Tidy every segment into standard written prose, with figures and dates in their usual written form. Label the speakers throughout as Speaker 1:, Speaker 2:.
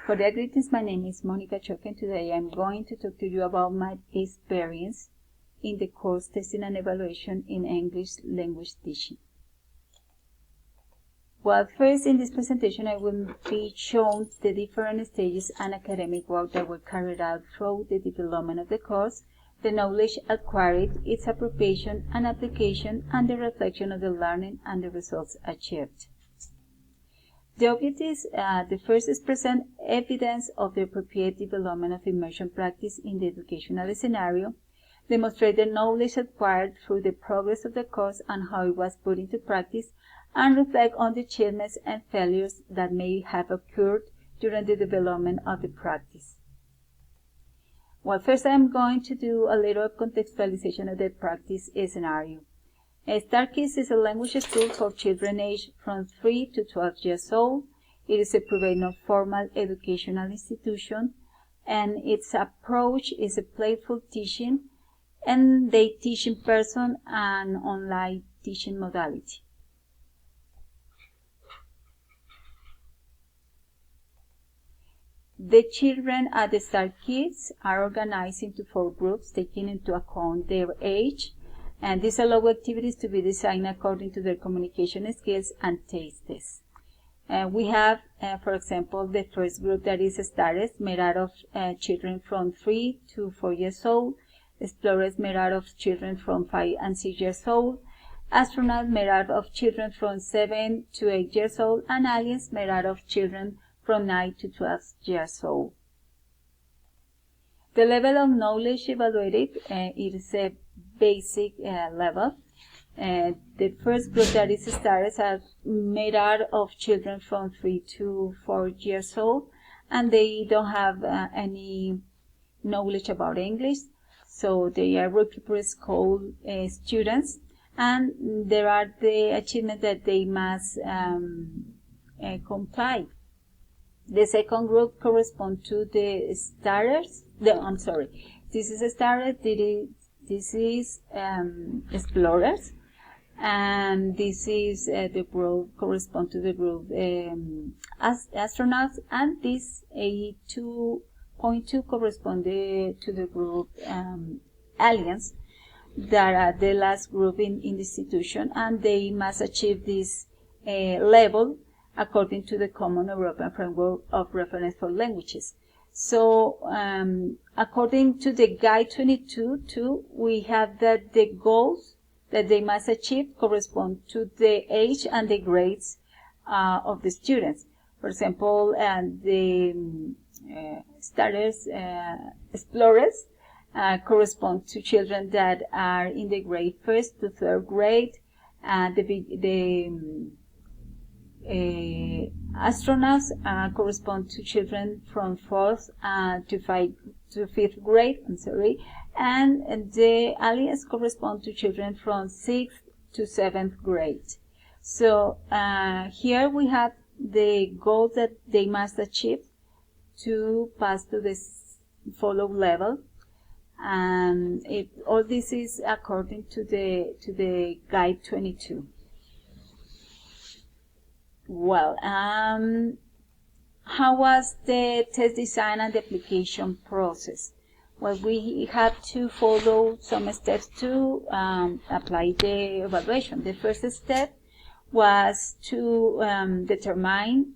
Speaker 1: Cordial greetings, my name is Monica Choque, and today I'm going to talk to you about my experience in the course Testing and Evaluation in English Language Teaching. Well, first in this presentation I will be shown the different stages and academic work that were carried out through the development of the course, the knowledge acquired, its appropriation and application, and the reflection of the learning and the results achieved. The objectives, the first is present evidence of the appropriate development of immersion practice in the educational scenario, demonstrate the knowledge acquired through the progress of the course and how it was put into practice, and reflect on the achievements and failures that may have occurred during the development of the practice. Well, first I'm going to do a little contextualization of the practice scenario. StarKids is a language school for children aged from 3 to 12 years old. It is a private non-formal educational institution, and its approach is a playful teaching, and they teach in person and online teaching modality. The children at the StarKids are organized into 4 groups, taking into account their age, and these allow activities to be designed according to their communication skills and tastes. We have, for example, the first group that is Starters, made out of children from 3 to 4 years old, Explorers made out of children from 5 and 6 years old, Astronauts made out of children from 7 to 8 years old, and Aliens made out of children from 9 to 12 years old. The level of knowledge evaluated is a basic level. The first group that is Starters are made out of children from 3 to 4 years old, and they don't have any knowledge about English, so they are work prepared school students, and there are the achievements that they must comply. The second group corresponds to the Starters. This is Starters. This is Explorers, and this is the group correspond to the group Astronauts, and this 2.2 correspond to the group Aliens, that are the last group in the institution, and they must achieve this level according to the Common European Framework of Reference for Languages. So, according to the Guide 22, we have that the goals that they must achieve correspond to the age and the grades of the students. For example, the Starters, Explorers correspond to children that are in the grade 1st to 3rd grade, and the Astronauts correspond to children from 4th to 5th grade, and the Aliens correspond to children from 6th to 7th grade. So here we have the goals that they must achieve to pass to this follow level, and all this is according to the Guide 22. Well, how was the test design and the application process? Well, we have to follow some steps to apply the evaluation. The first step was to determine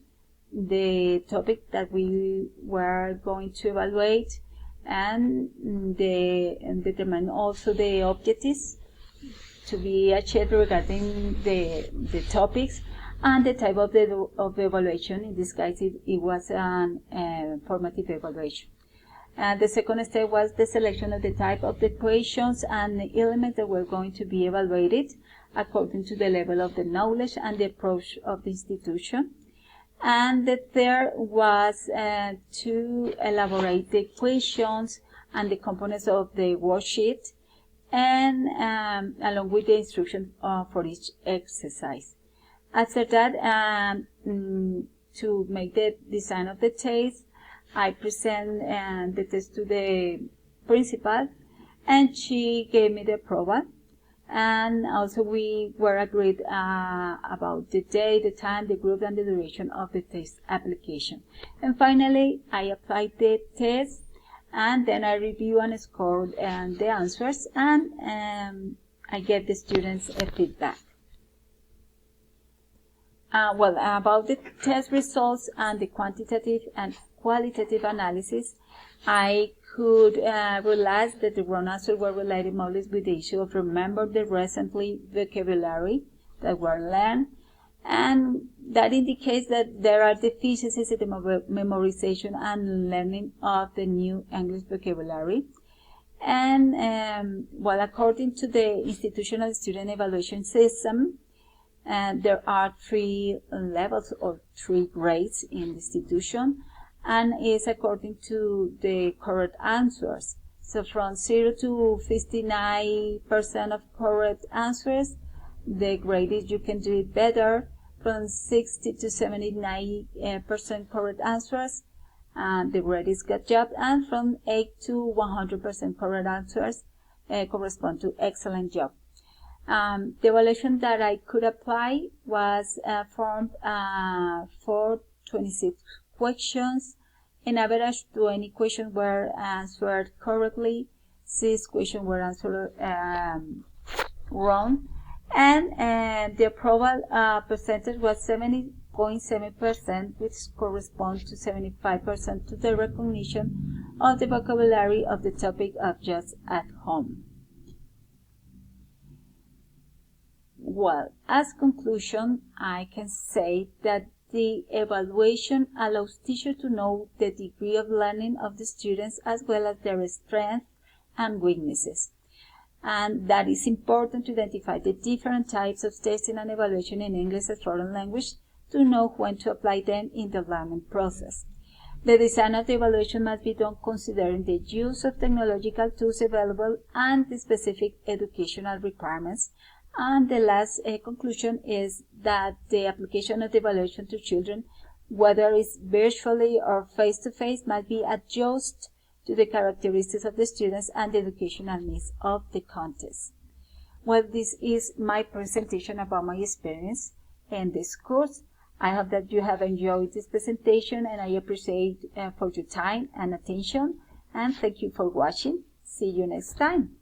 Speaker 1: the topic that we were going to evaluate, and determine also the objectives to be achieved regarding the topics, and the type of the evaluation. In this case, it was an formative evaluation. The second step was the selection of the type of the questions and the elements that were going to be evaluated according to the level of the knowledge and the approach of the institution. And the third was to elaborate the questions and the components of the worksheet, and along with the instructions for each exercise. After that, to make the design of the test, I present the test to the principal, and she gave me the approval. And also we were agreed about the day, the time, the group, and the duration of the test application. And finally, I applied the test, and then I review and score the answers, and I get the students a feedback. Well, about the test results and the quantitative and qualitative analysis, I could realize that the wrong answers were related mostly with the issue of remember the recently vocabulary that were learned, and that indicates that there are deficiencies in the memorization and learning of the new English vocabulary. And well, according to the institutional student evaluation system, there are 3 levels or 3 grades in the institution, and is according to the correct answers. So from 0 to 59% of correct answers, the grade is you can do it better. From 60 to 79% correct answers, the grade is good job. And from 8 to 100% correct answers correspond to excellent job. The evaluation that I could apply was formed for 26 questions. In average, 20 questions were answered correctly, 6 questions were answered wrong, and the approval percentage was 70.7%, which corresponds to 75% to the recognition of the vocabulary of the topic of Just at Home. Well, as conclusion, I can say that the evaluation allows teachers to know the degree of learning of the students as well as their strengths and weaknesses. And that is important to identify the different types of testing and evaluation in English as foreign language to know when to apply them in the learning process. The design of the evaluation must be done considering the use of technological tools available and the specific educational requirements. And the last conclusion is that the application of the evaluation to children, whether it's virtually or face-to-face, must be adjusted to the characteristics of the students and the educational needs of the contest. Well, this is my presentation about my experience in this course. I hope that you have enjoyed this presentation, and I appreciate for your time and attention, and thank you for watching. See you next time.